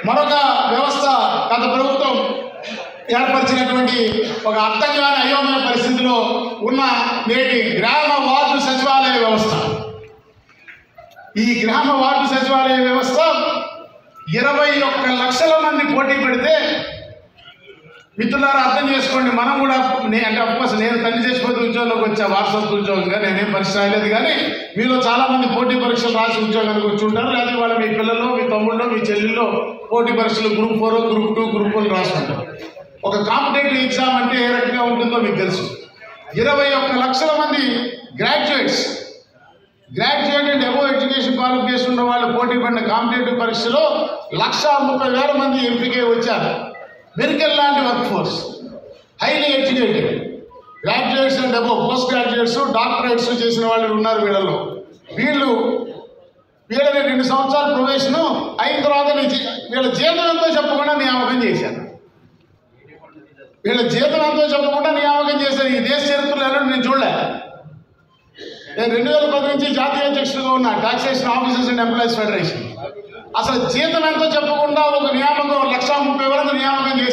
మరొక వ్యవస్థ గత ప్రభుత్వం ఏర్పరిచినటువంటి ఒక అర్థం కాని అయోమయ పరిస్థితిలో ఉన్న నేటి గ్రామ వార్డు సచివాలయ వ్యవస్థ. ఈ గ్రామ వార్డు సచివాలయ వ్యవస్థ 21 లక్షల మంది పోటీ పెడితే, మిత్రులారా అర్థం చేసుకోండి, మనం కూడా అంటే అఫ్కోర్స్ నేను తండ్రి చచ్చిపోతే ఉద్యోగంలోకి వచ్చా, వారసత్వ ఉద్యోగంగా, నేనేం పరీక్ష రాయలేదు. కానీ మీలో చాలామంది పోటీ పరీక్షలు రాసి ఉద్యోగానికి వచ్చి ఉంటారు, లేదా వాళ్ళ మీ పిల్లలు, మీ తమ్ముళ్ళు, మీ చెల్లెల్లో పోటీ పరీక్షలు గ్రూప్ 4, గ్రూప్ 2, గ్రూప్ 1 రాసుకుంటారు. ఒక కాంపిటేటివ్ ఎగ్జామ్ అంటే ఏ రకంగా ఉంటుందో మీకు తెలుసు. 21 లక్షల మంది graduate and above education qualification ఉన్న వాళ్ళు పోటీ పడిన కాంపిటేటివ్ పరీక్షలో 1,30,000 మంది ఎంపికై వచ్చారు. మెరికల్ లాంటి work force, highly educated graduates and above, post graduates, doctorates చేసిన వాళ్ళు ఉన్నారు వీళ్ళలో. వీళ్ళని 2 సంవత్సరాలు ప్రొబేషన్ అయిన తర్వాత వీళ్ళ జీతం ఎంతో చెప్పకుండా నియామకం చేశారు. ఈ దేశ చరిత్రలో నేను చూడలే. నేను 2010 నుంచి జాతీయ అధ్యక్షుడిగా ఉన్నా, taxation officers and employees federation. అసలు జీతం ఎంతో చెప్పకుండా ఒక నియామకం 1,30,000 నియామకం చేశారు.